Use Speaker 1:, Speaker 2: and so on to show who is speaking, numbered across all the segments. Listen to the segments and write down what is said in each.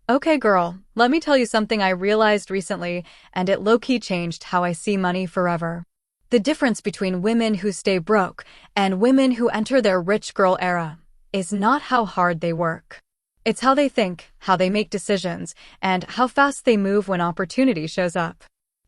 Speaker 1: Okay, girl, let me tell you something I realized recently, and it low-key changed how I see money forever. The difference between women who stay broke and women who enter their rich girl era is not how hard they work. It's how they think, how they make decisions, and how fast they move when opportunity shows up.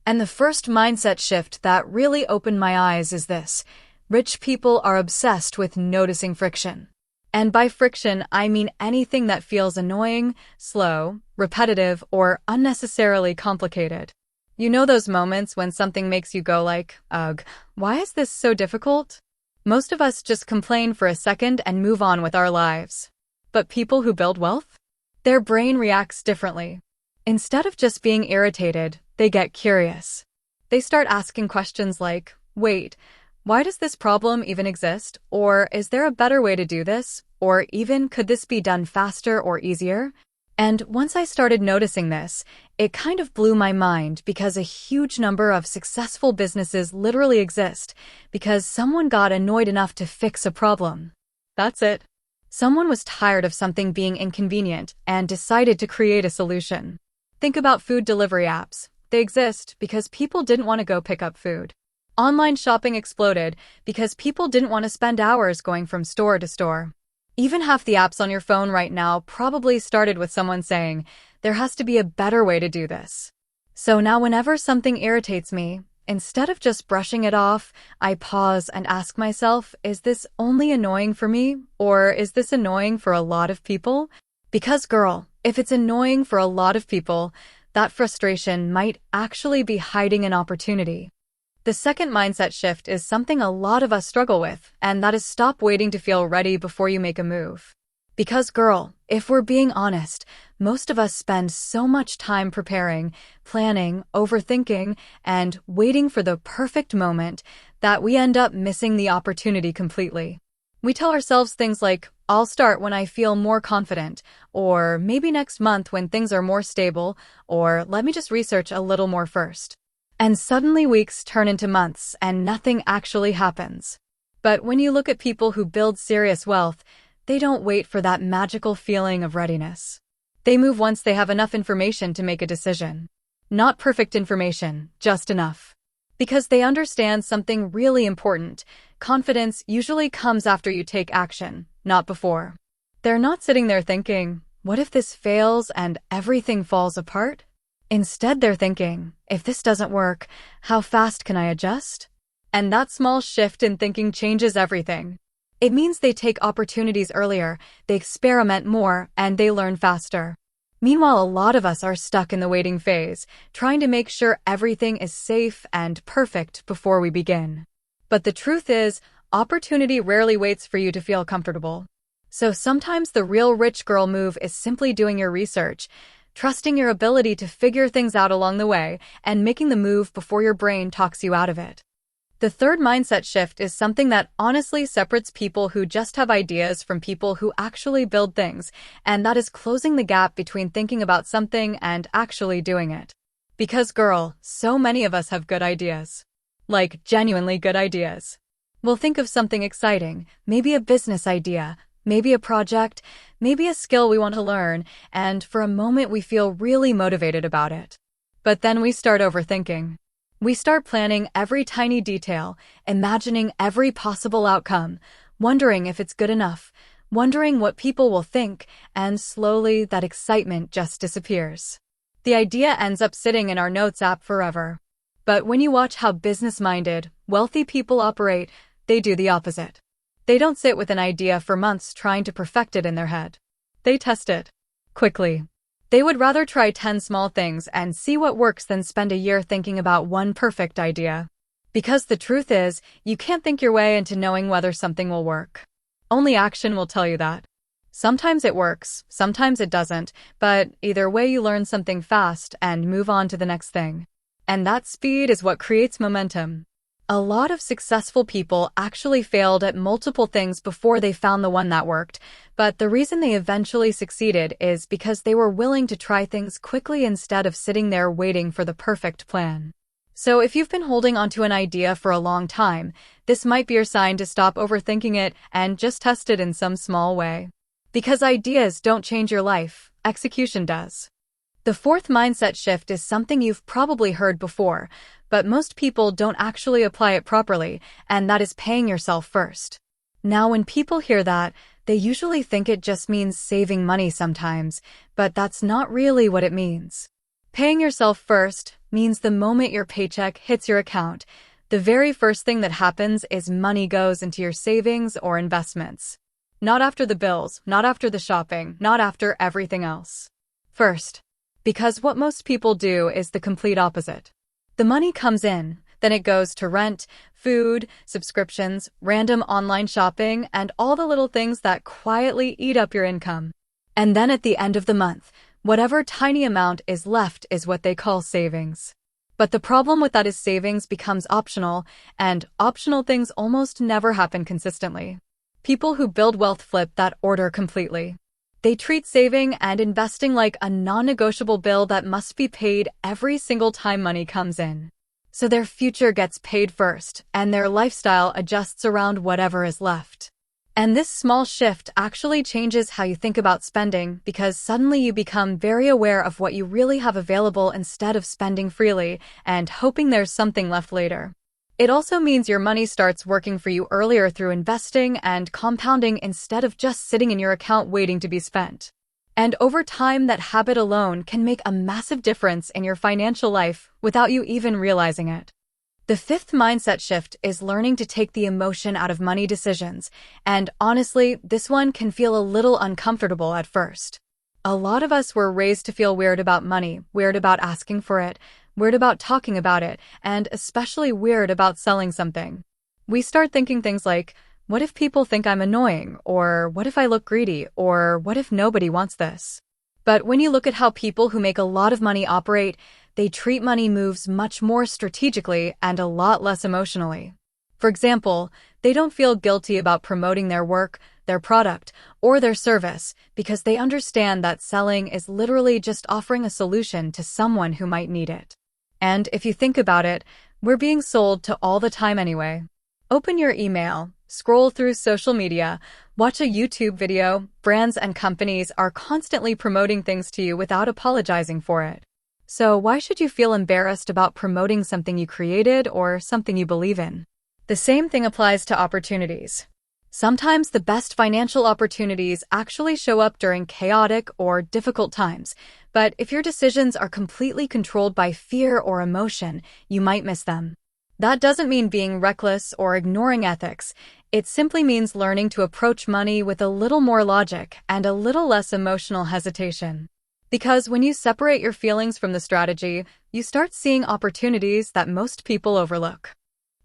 Speaker 1: And the first mindset shift that really opened my eyes is this: rich people are obsessed with noticing friction. And by friction, I mean anything that feels annoying, slow, repetitive, or unnecessarily complicated. You know those moments when something makes you go like, ugh, why is this so difficult? Most of us just complain for a second and move on with our lives. But people who build wealth? Their brain reacts differently. Instead of just being irritated, they get curious. They start asking questions like, wait, why does this problem even exist? Or is there a better way to do this? Or even, could this be done faster or easier? And once I started noticing this, it kind of blew my mind because a huge number of successful businesses literally exist because someone got annoyed enough to fix a problem. That's it. Someone was tired of something being inconvenient and decided to create a solution. Think about food delivery apps. They exist because people didn't want to go pick up food. Online shopping exploded because people didn't want to spend hours going from store to store. Even half the apps on your phone right now probably started with someone saying, there has to be a better way to do this. So now whenever something irritates me, instead of just brushing it off, I pause and ask myself, is this only annoying for me? Or is this annoying for a lot of people? Because girl, if it's annoying for a lot of people, that frustration might actually be hiding an opportunity. The second mindset shift is something a lot of us struggle with, and that is stop waiting to feel ready before you make a move. Because girl, if we're being honest, most of us spend so much time preparing, planning, overthinking, and waiting for the perfect moment that we end up missing the opportunity completely. We tell ourselves things like, I'll start when I feel more confident, or maybe next month when things are more stable, or let me just research a little more first. And suddenly weeks turn into months and nothing actually happens. But when you look at people who build serious wealth, they don't wait for that magical feeling of readiness. They move once they have enough information to make a decision. Not perfect information, just enough. Because they understand something really important: confidence usually comes after you take action, not before. They're not sitting there thinking, what if this fails and everything falls apart? Instead, they're thinking, if this doesn't work, how fast can I adjust? And that small shift in thinking changes everything. It means they take opportunities earlier, they experiment more, and they learn faster. Meanwhile, a lot of us are stuck in the waiting phase, trying to make sure everything is safe and perfect before we begin. But the truth is, opportunity rarely waits for you to feel comfortable. So sometimes the real rich girl move is simply doing your research, trusting your ability to figure things out along the way, and making the move before your brain talks you out of it. The third mindset shift is something that honestly separates people who just have ideas from people who actually build things, and that is closing the gap between thinking about something and actually doing it. Because girl, so many of us have good ideas. Like, genuinely good ideas. We'll think of something exciting, maybe a business idea, maybe a project, maybe a skill we want to learn, and for a moment we feel really motivated about it. But then we start overthinking. We start planning every tiny detail, imagining every possible outcome, wondering if it's good enough, wondering what people will think, and slowly that excitement just disappears. The idea ends up sitting in our notes app forever. But when you watch how business-minded, wealthy people operate, they do the opposite. They don't sit with an idea for months trying to perfect it in their head. They test it quickly. They would rather try 10 small things and see what works than spend a year thinking about one perfect idea. Because the truth is, you can't think your way into knowing whether something will work. Only action will tell you that. Sometimes it works, sometimes it doesn't, but either way you learn something fast and move on to the next thing. And that speed is what creates momentum. A lot of successful people actually failed at multiple things before they found the one that worked, but the reason they eventually succeeded is because they were willing to try things quickly instead of sitting there waiting for the perfect plan. So if you've been holding onto an idea for a long time, this might be your sign to stop overthinking it and just test it in some small way. Because ideas don't change your life, execution does. The fourth mindset shift is something you've probably heard before, but most people don't actually apply it properly, and that is paying yourself first. Now, when people hear that, they usually think it just means saving money sometimes, but that's not really what it means. Paying yourself first means the moment your paycheck hits your account, the very first thing that happens is money goes into your savings or investments. Not after the bills, not after the shopping, not after everything else. First. Because what most people do is the complete opposite. The money comes in, then it goes to rent, food, subscriptions, random online shopping, and all the little things that quietly eat up your income. And then at the end of the month, whatever tiny amount is left is what they call savings. But the problem with that is savings becomes optional, and optional things almost never happen consistently. People who build wealth flip that order completely. They treat saving and investing like a non-negotiable bill that must be paid every single time money comes in. So their future gets paid first, and their lifestyle adjusts around whatever is left. And this small shift actually changes how you think about spending, because suddenly you become very aware of what you really have available instead of spending freely and hoping there's something left later. It also means your money starts working for you earlier through investing and compounding instead of just sitting in your account waiting to be spent. And over time, that habit alone can make a massive difference in your financial life without you even realizing it. The fifth mindset shift is learning to take the emotion out of money decisions, and honestly, this one can feel a little uncomfortable at first. A lot of us were raised to feel weird about money, weird about asking for it, weird about talking about it, and especially weird about selling something. We start thinking things like, what if people think I'm annoying? Or what if I look greedy? Or what if nobody wants this? But when you look at how people who make a lot of money operate, they treat money moves much more strategically and a lot less emotionally. For example, they don't feel guilty about promoting their work, their product, or their service because they understand that selling is literally just offering a solution to someone who might need it. And if you think about it, we're being sold to all the time anyway. Open your email, scroll through social media, watch a YouTube video, brands and companies are constantly promoting things to you without apologizing for it. So why should you feel embarrassed about promoting something you created or something you believe in? The same thing applies to opportunities. Sometimes the best financial opportunities actually show up during chaotic or difficult times, but if your decisions are completely controlled by fear or emotion, you might miss them. That doesn't mean being reckless or ignoring ethics. It simply means learning to approach money with a little more logic and a little less emotional hesitation. Because when you separate your feelings from the strategy, you start seeing opportunities that most people overlook.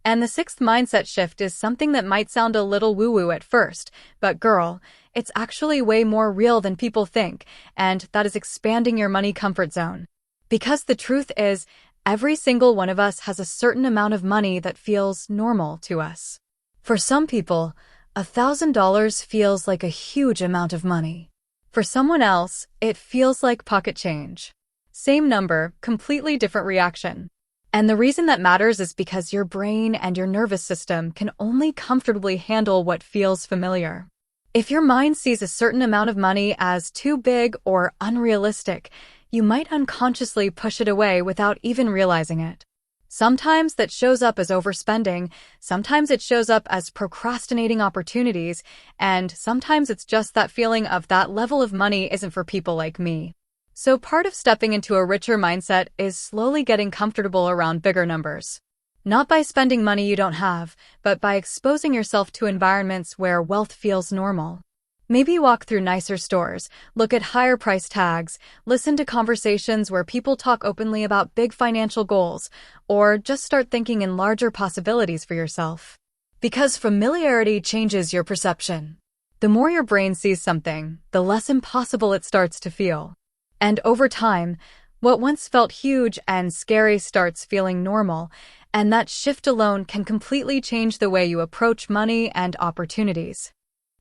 Speaker 1: And the sixth mindset shift is something that might sound a little woo-woo at first, but girl, it's actually way more real than people think, and that is expanding your money comfort zone. Because the truth is, every single one of us has a certain amount of money that feels normal to us. For some people, $1,000 feels like a huge amount of money. For someone else, it feels like pocket change. Same number, completely different reaction. And the reason that matters is because your brain and your nervous system can only comfortably handle what feels familiar. If your mind sees a certain amount of money as too big or unrealistic, you might unconsciously push it away without even realizing it. Sometimes that shows up as overspending, sometimes it shows up as procrastinating opportunities, and sometimes it's just that feeling of that level of money isn't for people like me. So part of stepping into a richer mindset is slowly getting comfortable around bigger numbers. Not by spending money you don't have, but by exposing yourself to environments where wealth feels normal. Maybe walk through nicer stores, look at higher price tags, listen to conversations where people talk openly about big financial goals, or just start thinking in larger possibilities for yourself. Because familiarity changes your perception. The more your brain sees something, the less impossible it starts to feel. And over time, what once felt huge and scary starts feeling normal, and that shift alone can completely change the way you approach money and opportunities.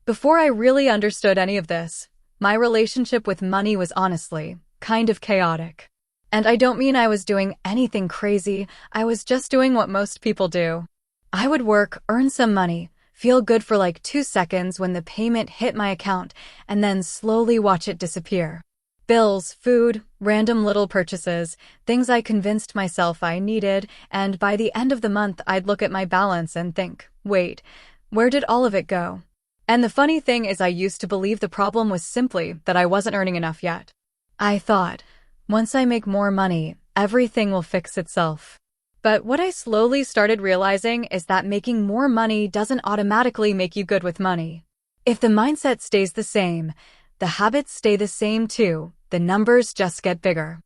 Speaker 1: Before I really understood any of this, my relationship with money was honestly kind of chaotic. And I don't mean I was doing anything crazy, I was just doing what most people do. I would work, earn some money, feel good for like 2 seconds when the payment hit my account, and then slowly watch it disappear. Bills, food, random little purchases, things I convinced myself I needed, and by the end of the month I'd look at my balance and think, wait, where did all of it go? And the funny thing is I used to believe the problem was simply that I wasn't earning enough yet. I thought, once I make more money, everything will fix itself. But what I slowly started realizing is that making more money doesn't automatically make you good with money. If the mindset stays the same, the habits stay the same too. The numbers just get bigger.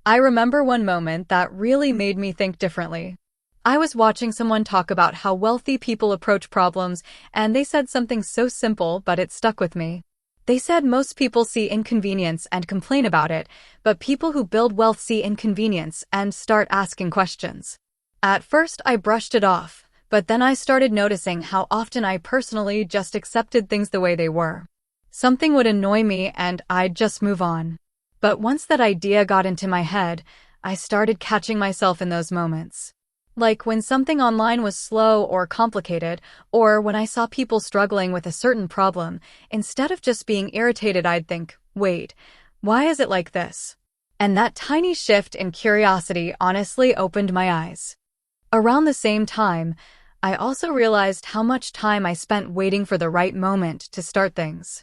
Speaker 1: I remember one moment that really made me think differently. I was watching someone talk about how wealthy people approach problems, and they said something so simple, but it stuck with me. They said most people see inconvenience and complain about it, but people who build wealth see inconvenience and start asking questions. At first, I brushed it off, but then I started noticing how often I personally just accepted things the way they were. Something would annoy me and I'd just move on. But once that idea got into my head, I started catching myself in those moments. Like when something online was slow or complicated, or when I saw people struggling with a certain problem, instead of just being irritated, I'd think, wait, why is it like this? And that tiny shift in curiosity honestly opened my eyes. Around the same time, I also realized how much time I spent waiting for the right moment to start things.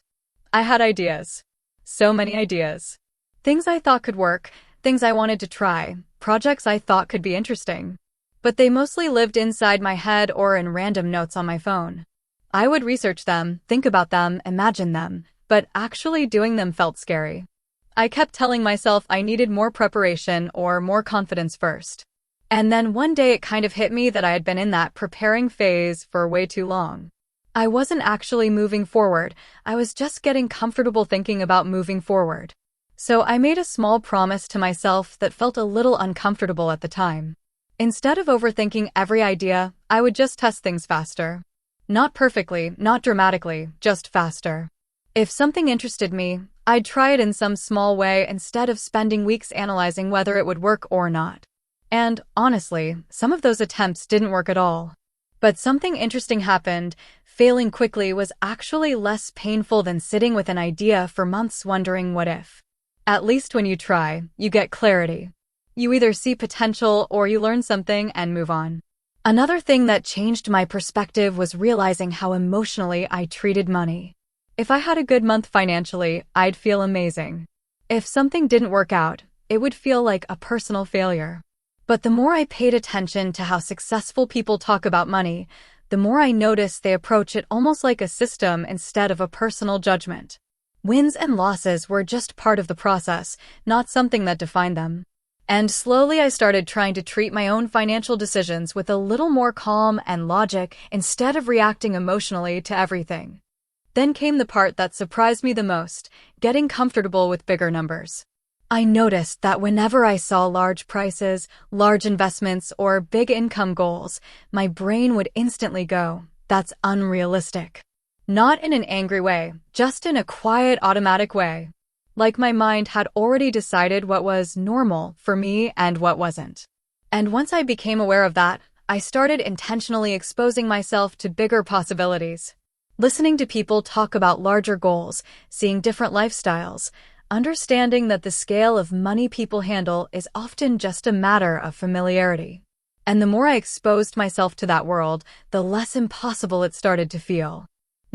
Speaker 1: I had ideas. So many ideas. Things I thought could work, things I wanted to try, projects I thought could be interesting. But they mostly lived inside my head or in random notes on my phone. I would research them, think about them, imagine them, but actually doing them felt scary. I kept telling myself I needed more preparation or more confidence first. And then one day it kind of hit me that I had been in that preparing phase for way too long. I wasn't actually moving forward, I was just getting comfortable thinking about moving forward. So I made a small promise to myself that felt a little uncomfortable at the time. Instead of overthinking every idea, I would just test things faster. Not perfectly, not dramatically, just faster. If something interested me, I'd try it in some small way instead of spending weeks analyzing whether it would work or not. And, honestly, some of those attempts didn't work at all. But something interesting happened. Failing quickly was actually less painful than sitting with an idea for months wondering what if. At least when you try, you get clarity. You either see potential or you learn something and move on. Another thing that changed my perspective was realizing how emotionally I treated money. If I had a good month financially, I'd feel amazing. If something didn't work out, it would feel like a personal failure. But the more I paid attention to how successful people talk about money, the more I noticed they approach it almost like a system instead of a personal judgment. Wins and losses were just part of the process, not something that defined them. And slowly I started trying to treat my own financial decisions with a little more calm and logic instead of reacting emotionally to everything. Then came the part that surprised me the most, getting comfortable with bigger numbers. I noticed that whenever I saw large prices, large investments, or big income goals, my brain would instantly go, that's unrealistic. Not in an angry way, just in a quiet, automatic way. Like my mind had already decided what was normal for me and what wasn't. And once I became aware of that, I started intentionally exposing myself to bigger possibilities. Listening to people talk about larger goals, seeing different lifestyles, understanding that the scale of money people handle is often just a matter of familiarity. And the more I exposed myself to that world, the less impossible it started to feel.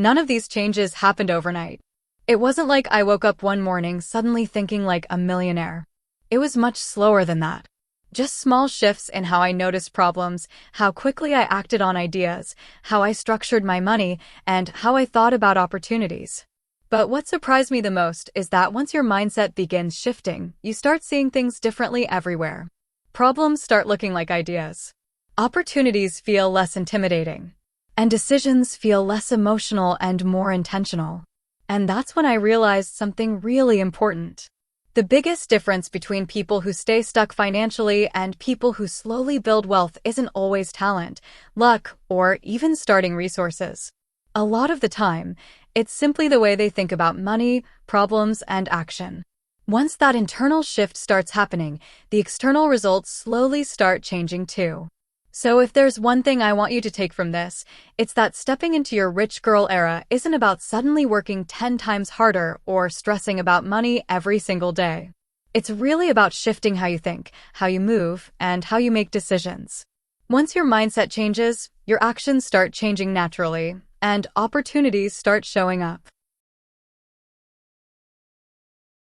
Speaker 1: None of these changes happened overnight. It wasn't like I woke up one morning suddenly thinking like a millionaire. It was much slower than that. Just small shifts in how I noticed problems, how quickly I acted on ideas, how I structured my money, and how I thought about opportunities. But what surprised me the most is that once your mindset begins shifting, you start seeing things differently everywhere. Problems start looking like ideas. Opportunities feel less intimidating. And decisions feel less emotional and more intentional. And that's when I realized something really important. The biggest difference between people who stay stuck financially and people who slowly build wealth isn't always talent, luck, or even starting resources. A lot of the time, it's simply the way they think about money, problems, and action. Once that internal shift starts happening, the external results slowly start changing too. So if there's one thing I want you to take from this, it's that stepping into your rich girl era isn't about suddenly working 10 times harder or stressing about money every single day. It's really about shifting how you think, how you move, and how you make decisions. Once your mindset changes, your actions start changing naturally, and opportunities start showing up.